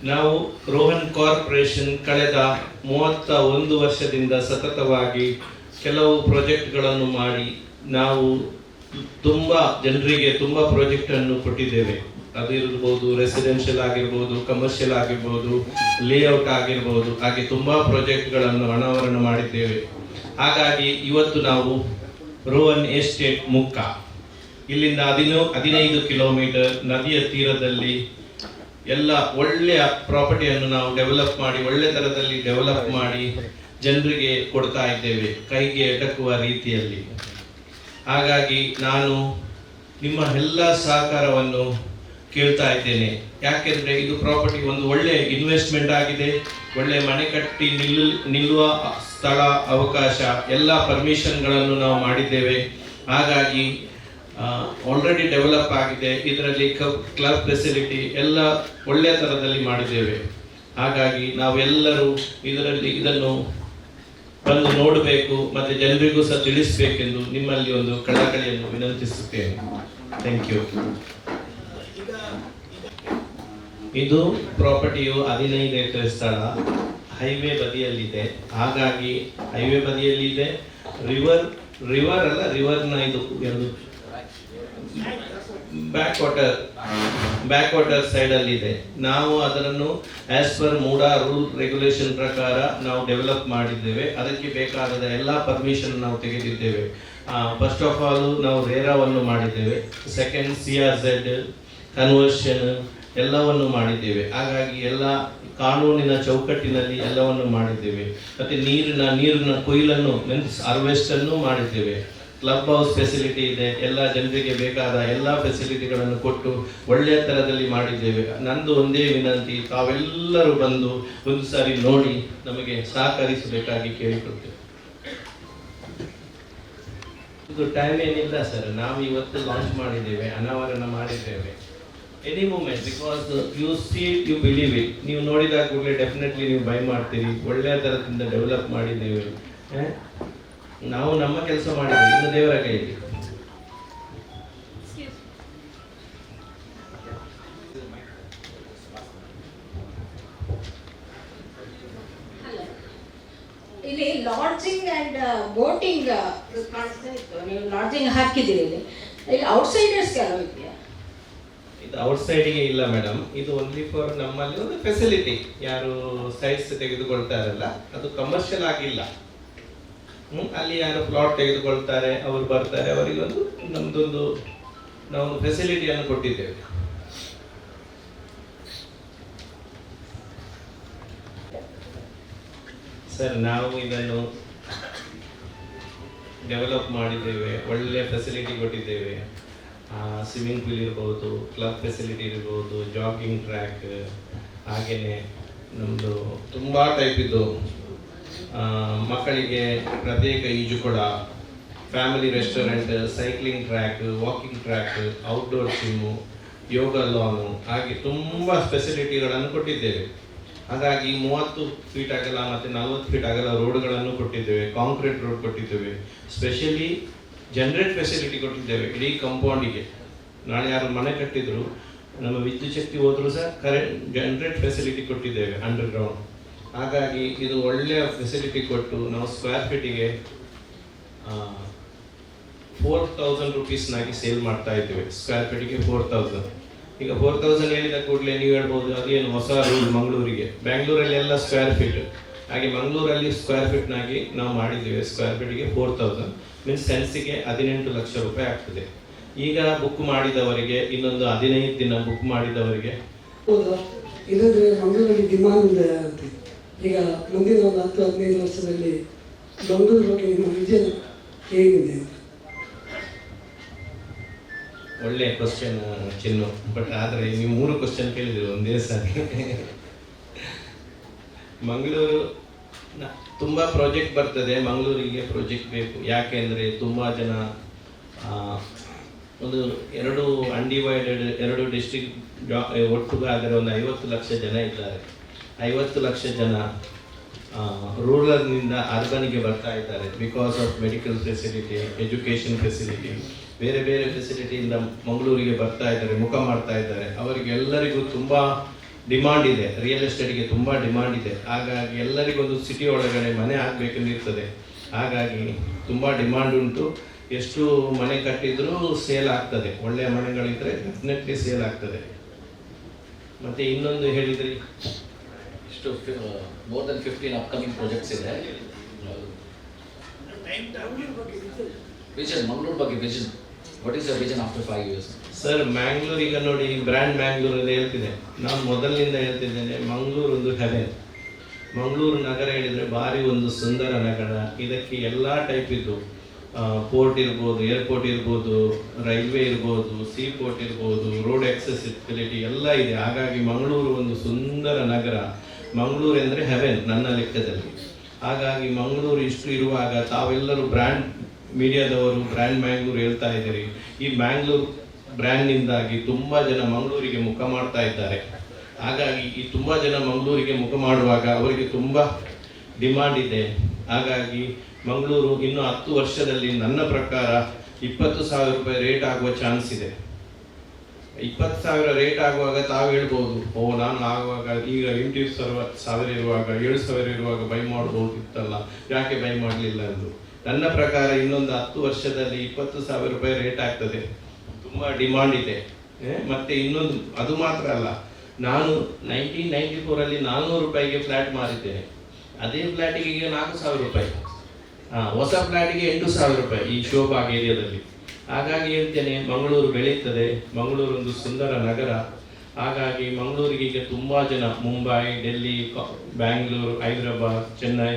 ನಾವು ರೋಹನ್ ಕಾರ್ಪೊರೇಷನ್ ಕಳೆದ 31 ವರ್ಷದಿಂದ ಸತತವಾಗಿ ಕೆಲವು ಪ್ರಾಜೆಕ್ಟ್ಗಳನ್ನು ಮಾಡಿ ನಾವು ತುಂಬ ಜನರಿಗೆ ತುಂಬ ಪ್ರಾಜೆಕ್ಟನ್ನು ಕೊಟ್ಟಿದ್ದೇವೆ. ಅದಿರ್ಬೋದು ರೆಸಿಡೆನ್ಷಿಯಲ್ ಆಗಿರ್ಬೋದು, ಕಮರ್ಷಿಯಲ್ ಆಗಿರ್ಬೋದು, ಲೇಔಟ್ ಆಗಿರ್ಬೋದು, ಹಾಗೆ ತುಂಬ ಪ್ರಾಜೆಕ್ಟ್ಗಳನ್ನು ಅನಾವರಣ ಮಾಡಿದ್ದೇವೆ. ಹಾಗಾಗಿ ಇವತ್ತು ನಾವು ರೋಹನ್ ಎಸ್ಟೇಟ್ ಮುಕ್ಕ ಇಲ್ಲಿಂದ 15 ಕಿಲೋಮೀಟರ್ ನದಿಯ ತೀರದಲ್ಲಿ ಎಲ್ಲ ಒಳ್ಳೆಯ ಪ್ರಾಪರ್ಟಿಯನ್ನು ನಾವು ಡೆವಲಪ್ ಮಾಡಿ ಒಳ್ಳೆ ಥರದಲ್ಲಿ ಡೆವಲಪ್ ಮಾಡಿ ಜನರಿಗೆ ಕೊಡ್ತಾ ಇದ್ದೇವೆ, ಕೈಗೆ ಎಟಕುವ ರೀತಿಯಲ್ಲಿ. ಹಾಗಾಗಿ ನಾನು ನಿಮ್ಮ ಎಲ್ಲ ಸಹಕಾರವನ್ನು ಕೇಳ್ತಾ ಇದ್ದೇನೆ. ಯಾಕೆಂದರೆ ಇದು ಪ್ರಾಪರ್ಟಿ ಒಂದು ಒಳ್ಳೆ ಇನ್ವೆಸ್ಟ್ಮೆಂಟ್ ಆಗಿದೆ. ಒಳ್ಳೆ ಮನೆ ಕಟ್ಟಿ ನಿಲ್ಲುವ ಸ್ಥಳ, ಅವಕಾಶ, ಎಲ್ಲ ಪರ್ಮಿಷನ್ಗಳನ್ನು ನಾವು ಮಾಡಿದ್ದೇವೆ. ಹಾಗಾಗಿ ಆಲ್ರೆಡಿ ಡೆವಲಪ್ ಆಗಿದೆ. ಇದರಲ್ಲಿ ಕ್ಲಬ್ ಫೆಸಿಲಿಟಿ ಎಲ್ಲ ಒಳ್ಳೆಯ ಥರದಲ್ಲಿ ಮಾಡಿದ್ದೇವೆ. ಹಾಗಾಗಿ ನಾವೆಲ್ಲರೂ ಇದನ್ನು ಬಂದು ನೋಡಬೇಕು ಮತ್ತು ಜನರಿಗೂ ಸಹ ತಿಳಿಸಬೇಕೆಂದು ನಿಮ್ಮಲ್ಲಿ ಒಂದು ಕಳಕಳಿಯನ್ನು ವಿನಂತಿಸುತ್ತೇನೆ. Thank you. ಇದು ಪ್ರಾಪರ್ಟಿಯು 15 ಎಕರೆ ಸ್ಥಳ ಹೈವೇ ಬದಿಯಲ್ಲಿದೆ. ಹಾಗಾಗಿ ಹೈವೇ ಬದಿಯಲ್ಲಿದೆ. ರಿವರ್ನ ಇದು ಯಾವುದು ಬ್ಯಾಕ್ ವಾಟರ್ ಸೈಡಲ್ಲಿ ಇದೆ. ನಾವು ಅದನ್ನು as per MUDA rule regulation ಪ್ರಕಾರ ನಾವು ಡೆವಲಪ್ ಮಾಡಿದ್ದೇವೆ. ಅದಕ್ಕೆ ಬೇಕಾದ ಎಲ್ಲ ಪರ್ಮಿಷನ್ ನಾವು ತೆಗೆದಿದ್ದೇವೆ. ಫಸ್ಟ್ ಆಫ್ ಆಲ್ ನಾವು ರೇರಾವನ್ನು ಮಾಡಿದ್ದೇವೆ. ಸೆಕೆಂಡ್ CRZ ಕನ್ವರ್ಷನ್ ಎಲ್ಲವನ್ನು ಮಾಡಿದ್ದೇವೆ. ಹಾಗಾಗಿ ಎಲ್ಲ ಕಾನೂನಿನ ಚೌಕಟ್ಟಿನಲ್ಲಿ ಎಲ್ಲವನ್ನು ಮಾಡಿದ್ದೇವೆ. ಮತ್ತು ನೀರಿನ ಕೊಯ್ಲನ್ನು ಮೀನ್ಸ್ ಹಾರ್ವೆಸ್ಟನ್ನು ಮಾಡಿದ್ದೇವೆ. ಕ್ಲಬ್ ಹೌಸ್ ಫೆಸಿಲಿಟಿ ಇದೆ. ಎಲ್ಲ ಜನರಿಗೆ ಬೇಕಾದ ಎಲ್ಲ ಫೆಸಿಲಿಟಿಗಳನ್ನು ಕೊಟ್ಟು ಒಳ್ಳೆಯ ಥರದಲ್ಲಿ ಮಾಡಿದ್ದೇವೆ. ನಂದು ಒಂದೇ ವಿನಂತಿ, ತಾವೆಲ್ಲರೂ ಬಂದು ಒಂದು ಸಾರಿ ನೋಡಿ ನಮಗೆ ಸಹಕರಿಸಬೇಕಾಗಿ ಕೇಳಿಕೊಳ್ತೇವೆ. ಇದು ಟೈಮ್ ಏನಿಲ್ಲ ಸರ್, ನಾವು ಇವತ್ತು ಲಾಂಚ್ ಮಾಡಿದ್ದೇವೆ, ಅನಾವರಣ ಮಾಡಿದ್ದೇವೆ. Any moment, because you see it, you believe it. ನೀವು ನೋಡಿದಾಗ ಕೂಡಲೇ ಡೆಫಿನೆಟ್ಲಿ ನೀವು ಬೈ ಮಾಡ್ತೀರಿ. ಒಳ್ಳೆಯ ಥರದಿಂದ ಡೆವಲಪ್ ಮಾಡಿದ್ದೇವೆ. ನಾವು ನಮ್ಮ ಕೆಲಸ ಮಾಡಿದ್ದೇವೆ, ಇನ್ನು ದೇವರ ಕೈಯಲ್ಲಿ. ಇಲ್ಲಿ ಲಾಡ್ಜಿಂಗ್ ಅಂಡ್ ಬೋಟಿಂಗ್ ನೀವು ಲಾಡ್ಜಿಂಗ್ ಹಾಕಿದ್ದೀರಿ. ಇಲ್ಲಿ ಔಟ್ಸೈಡರ್ಸ್ ಯಾರು ಇದೆಯಾ? ಇದು ಔಟ್ಸೈಡಿಗೆ ಇಲ್ಲ ಮೇಡಮ್. ಇದು ಓನ್ಲಿ ಫಾರ್ ನಮ್ಮಲ್ಲಿ ಒಂದು ಫೆಸಿಲಿಟಿ. ಯಾರು ಸೈಟ್ಸ್ ತೆಗೆದುಕೊಳ್ತಾರಲ್ಲ, ಅದು ಕಮರ್ಷಿಯಲ್ ಆಗಿಲ್ಲ. ಅಲ್ಲಿ ಯಾರು ಪ್ಲಾಟ್ ತೆಗೆದುಕೊಳ್ತಾರೆ, ಅವರು ಬರ್ತಾರೆ, ಅವರಿಗೊಂದು ನಾವು ಫೆಸಿಲಿಟಿಯನ್ನು ಕೊಟ್ಟಿದ್ದೇವೆ. ಸರ್, ನಾವು ಇದನ್ನು ಡೆವಲಪ್ ಮಾಡಿದ್ದೇವೆ, ಒಳ್ಳೆ ಫೆಸಿಲಿಟಿ ಕೊಟ್ಟಿದ್ದೇವೆ. ಸ್ವಿಮ್ಮಿಂಗ್ ಪೂಲ್ ಇರ್ಬೋದು, ಕ್ಲಬ್ ಫೆಸಿಲಿಟಿ ಇರ್ಬೋದು, ಜಾಗಿಂಗ್ ಟ್ರ್ಯಾಕ್, ಹಾಗೆಯೇ ನಮ್ಮದು ತುಂಬ ಟೈಪ್ ಇದ್ದು ಮಕ್ಕಳಿಗೆ ಪ್ರತ್ಯೇಕ ಈಜುಕೊಳ, family restaurant, cycling track, walking track, outdoor gym, yoga lawn, ಹಾಗೆ ತುಂಬ ಫೆಸಿಲಿಟಿಗಳನ್ನು ಕೊಟ್ಟಿದ್ದೇವೆ. ಹಾಗಾಗಿ 30 ಫೀಟ್ ಅಗಲ ಮತ್ತು 40 ಫೀಟ್ ಅಗಲ ರೋಡ್ಗಳನ್ನು ಕೊಟ್ಟಿದ್ದೇವೆ. ಕಾಂಕ್ರೀಟ್ ರೋಡ್ ಕೊಟ್ಟಿದ್ದೇವೆ. ಸ್ಪೆಷಲಿ ಜನರೇಟ್ ಫೆಸಿಲಿಟಿ ಕೊಟ್ಟಿದ್ದೇವೆ ಇಡೀ ಕಾಂಪೌಂಡಿಗೆ. ನಾಳೆ ಯಾರು ಮನೆ ಕಟ್ಟಿದ್ರು, ನಮ್ಮ ವಿದ್ಯುತ್ ಶಕ್ತಿ ಹೋದರೂ ಸಹ ಜನರೇಟ್ ಫೆಸಿಲಿಟಿ ಕೊಟ್ಟಿದ್ದೇವೆ ಅಂಡರ್ಗ್ರೌಂಡ್. ಹಾಗಾಗಿ ಇದು ಒಳ್ಳೆಯ ಫೆಸಿಲಿಟಿ ಕೊಟ್ಟು ನಾವು ಸ್ಕ್ವೇರ್ ಫೀಟಿಗೆ 4000 ರುಪೀಸ್ನಾಗಿ ಸೇಲ್ ಮಾಡ್ತಾ ಇದ್ದೇವೆ. ಸ್ಕ್ವೇರ್ ಫೀಟಿಗೆ 4000. ಈಗ 4000 ಹೇಳಿದ ಕೂಡಲೇ ನೀವು ಹೇಳ್ಬೋದು ಅದೇನು ಹೊಸ ರೂಲ್ ಮಂಗಳೂರಿಗೆ. ಬ್ಯಾಂಗ್ಳೂರಲ್ಲಿ ಎಲ್ಲ ಸ್ಕ್ವೇರ್ ಫೀಟ್, ಹಾಗೆ ಮಂಗಳೂರಲ್ಲಿ ಸ್ಕ್ವೇರ್ ಫೀಟ್ನಾಗಿ ನಾವು ಮಾಡಿದ್ದೇವೆ. ಸ್ಕ್ವೇರ್ ಫೀಟಿಗೆ 4000 ಮೀನ್ಸ್ ಸೆನ್ಸಿಗೆ 18 ಲಕ್ಷ ರೂಪಾಯಿ ಆಗ್ತದೆ. ಈಗ ಬುಕ್ ಮಾಡಿದವರಿಗೆ ಇನ್ನೊಂದು 15 ದಿನ ಬುಕ್ ಮಾಡಿದವರಿಗೆ ಇಲ್ಲಂದ್ರೆ ಮಂಗಳೂರಲ್ಲಿ ಡಿಮಾಂಡ್ ಈಗ ಮುಂದಿನ ಒಂದು 10-15 ವರ್ಷದಲ್ಲಿ ಮಂಗಳೂರು ಬಗ್ಗೆ ನಿಮ್ಮ ವಿಷನ್ ಏನಿದೆ? ಒಳ್ಳೆಯ ಕ್ವಶನ್ ಚಿನ್ನು. ಬಟ್ ಆದರೆ ನೀವು 3 ಕ್ವಶನ್ ಕೇಳಿದ್ರು ಒಂದೇ ಸಾರಿ. ಮಂಗಳೂರು ತುಂಬ ಪ್ರಾಜೆಕ್ಟ್ ಬರ್ತದೆ. ಮಂಗಳೂರಿಗೆ ಪ್ರಾಜೆಕ್ಟ್ ಬೇಕು. ಯಾಕೆಂದರೆ ತುಂಬ ಜನ ಒಂದು 2 ಅನ್ಡಿವೈಡೆಡ್ 2 ಡಿಸ್ಟ್ರಿಕ್ಟ್ ಒಟ್ಟುಗಾದರೆ ಒಂದು 50 ಲಕ್ಷ ಜನ ಇದ್ದಾರೆ. 50 ಲಕ್ಷ ಜನ ರೂರಲ್ನಿಂದ ಅರ್ಬನ್ಗೆ ಬರ್ತಾ ಇದ್ದಾರೆ. Because of medical facility, education facility, ಬೇರೆ ಬೇರೆ ಫೆಸಿಲಿಟಿಯಿಂದ ಮಂಗಳೂರಿಗೆ ಬರ್ತಾ ಇದ್ದಾರೆ, ಮುಖ ಮಾಡ್ತಾ ಇದ್ದಾರೆ. ಅವರಿಗೆಲ್ಲರಿಗೂ ತುಂಬ ಡಿಮಾಂಡ್ ಇದೆ, ರಿಯಲ್ ಎಸ್ಟೇಟ್ಗೆ ತುಂಬ ಡಿಮಾಂಡ್ ಇದೆ. ಹಾಗಾಗಿ ಎಲ್ಲರಿಗೊಂದು ಸಿಟಿ ಒಳಗಡೆ ಮನೆ ಆಗಬೇಕೆಂದಿರ್ತದೆ. ಹಾಗಾಗಿ ತುಂಬ ಡಿಮಾಂಡ್ ಉಂಟು. ಎಷ್ಟು ಮನೆ ಕಟ್ಟಿದರೂ ಸೇಲ್ ಆಗ್ತದೆ. ಒಳ್ಳೆಯ ಮನೆಗಳಿದ್ದರೆ ಡೆಫಿನೆಟ್ಲಿ ಸೇಲ್ ಆಗ್ತದೆ. ಮತ್ತು ಇನ್ನೊಂದು ಹೇಳಿದ್ರಿ, ಇಷ್ಟು ಮೋರ್ ದೆನ್ 15 ಅಪ್ಕಮಿಂಗ್ ಪ್ರಾಜೆಕ್ಟ್ಸ್ ಇದೆ. ವಿಷನ್, ಮಂಗಳೂರು ಬಗ್ಗೆ vision, what is the vision after 5 years? Sir, Mangalore ಈಗ ನೋಡಿ, ಬ್ರ್ಯಾಂಡ್ ಮ್ಯಾಂಗ್ಳೂರ್ ಅಂತ ಹೇಳ್ತಿದೆ. ನಾನು ಮೊದಲಿನಿಂದ ಹೇಳ್ತಿದ್ದೇನೆ, ಮಂಗಳೂರು ಒಂದು ಹೆವೆನ್. ಮಂಗಳೂರು ನಗರ ಹೇಳಿದರೆ ಭಾರಿ ಒಂದು ಸುಂದರ ನಗರ. ಇದಕ್ಕೆ ಎಲ್ಲ ಟೈಪ್ ಇದ್ದು, ಪೋರ್ಟ್ ಇರ್ಬೋದು, ಏರ್ಪೋರ್ಟ್ ಇರ್ಬೋದು, ರೈಲ್ವೆ ಇರ್ಬೋದು, ಸೀ ಪೋರ್ಟ್ ಇರ್ಬೋದು, ರೋಡ್ ಆಕ್ಸೆಸಿಬಿಲಿಟಿ ಎಲ್ಲ ಇದೆ. ಹಾಗಾಗಿ ಮಂಗಳೂರು ಒಂದು ಸುಂದರ ನಗರ. ಮಂಗಳೂರು ಎಂದರೆ ಹೆವೆನ್ ನನ್ನ ಲೆಕ್ಕದಲ್ಲಿ. ಹಾಗಾಗಿ ಮಂಗಳೂರು ಇಷ್ಟು ಇರುವಾಗ ತಾವೆಲ್ಲರೂ ಬ್ರ್ಯಾಂಡ್ ಮೀಡಿಯಾದವರು ಬ್ರ್ಯಾಂಡ್ ಮ್ಯಾಂಗ್ಳೂರು ಹೇಳ್ತಾ ಇದ್ದೀರಿ. ಈ ಮ್ಯಾಂಗ್ಳೂರು ಬ್ರ್ಯಾಂಡ್ನಿಂದಾಗಿ ತುಂಬ ಜನ ಮಂಗಳೂರಿಗೆ ಮುಖ ಮಾಡ್ತಾ ಇದ್ದಾರೆ. ಹಾಗಾಗಿ ಈ ತುಂಬ ಜನ ಮಂಗಳೂರಿಗೆ ಮುಖ ಮಾಡುವಾಗ ಅವರಿಗೆ ತುಂಬ ಡಿಮಾಂಡ್ ಇದೆ. ಹಾಗಾಗಿ ಮಂಗಳೂರು ಇನ್ನು 10 ವರ್ಷದಲ್ಲಿ ನನ್ನ ಪ್ರಕಾರ 20,000 ರೂಪಾಯಿ ರೇಟ್ ಆಗುವ ಚಾನ್ಸ್ ಇದೆ. 20,000 ರೇಟ್ ಆಗುವಾಗ ತಾವು ಹೇಳ್ಬೋದು, ನಾನು ಆಗುವಾಗ ಈಗ 80,000 ಇರುವಾಗ 7,000 ಇರುವಾಗ ಬೈ ಮಾಡ್ಬೋದಿತ್ತಲ್ಲ, ಯಾಕೆ ಬೈ ಮಾಡಲಿಲ್ಲ ಎಂದು. ನನ್ನ ಪ್ರಕಾರ ಇನ್ನೊಂದು 10 ವರ್ಷದಲ್ಲಿ 20,000 ರೂಪಾಯಿ ರೇಟ್ ಆಗ್ತದೆ. ತುಂಬ ಡಿಮಾಂಡ್ ಇದೆ. ಮತ್ತು ಇನ್ನೊಂದು, ಅದು ಮಾತ್ರ ಅಲ್ಲ, ನಾನು 1994 400 ರೂಪಾಯಿಗೆ ಫ್ಲ್ಯಾಟ್ ಮಾರಿದ್ದೇನೆ. ಅದೇ ಫ್ಲ್ಯಾಟಿಗೆ ಈಗ 4,000 ರೂಪಾಯಿ. ಹೊಸ ಫ್ಲ್ಯಾಟಿಗೆ 8,000 ರೂಪಾಯಿ ಈ ಶೋಭಾಗ್ ಏರಿಯಾದಲ್ಲಿ. ಹಾಗಾಗಿ ಹೇಳ್ತೇನೆ, ಮಂಗಳೂರು ಬೆಳೀತದೆ. ಮಂಗಳೂರು ಒಂದು ಸುಂದರ ನಗರ. ಹಾಗಾಗಿ ಮಂಗಳೂರಿಗೆ ಈಗ ತುಂಬ ಜನ ಮುಂಬೈ, ಡೆಲ್ಲಿ, ಬ್ಯಾಂಗ್ಳೂರು, ಹೈದರಾಬಾದ್, ಚೆನ್ನೈ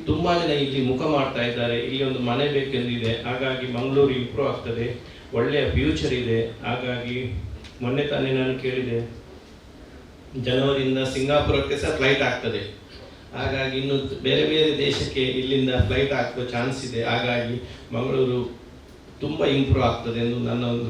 ತುಂಬ ಜನ ಇಲ್ಲಿ ಮುಖ ಮಾಡ್ತಾ ಇದ್ದಾರೆ. ಇಲ್ಲಿ ಒಂದು ಮನೆ ಬೇಕೆಂದಿದೆ. ಹಾಗಾಗಿ ಮಂಗಳೂರು ಇಂಪ್ರೂವ್ ಆಗ್ತದೆ, ಒಳ್ಳೆಯ ಫ್ಯೂಚರ್ ಇದೆ. ಹಾಗಾಗಿ ಮೊನ್ನೆ ತಾನೇ ನಾನು ಕೇಳಿದೆ, ಜನವರಿಯಿಂದ ಸಿಂಗಾಪುರಕ್ಕೆ ಸಹ ಫ್ಲೈಟ್ ಆಗ್ತದೆ. ಹಾಗಾಗಿ ಇನ್ನು ಬೇರೆ ಬೇರೆ ದೇಶಕ್ಕೆ ಇಲ್ಲಿಂದ ಫ್ಲೈಟ್ ಹಾಕುವ ಚಾನ್ಸ್ ಇದೆ. ಹಾಗಾಗಿ ಮಂಗಳೂರು ತುಂಬ ಇಂಪ್ರೂವ್ ಆಗ್ತದೆ ಎಂದು ನನ್ನ ಒಂದು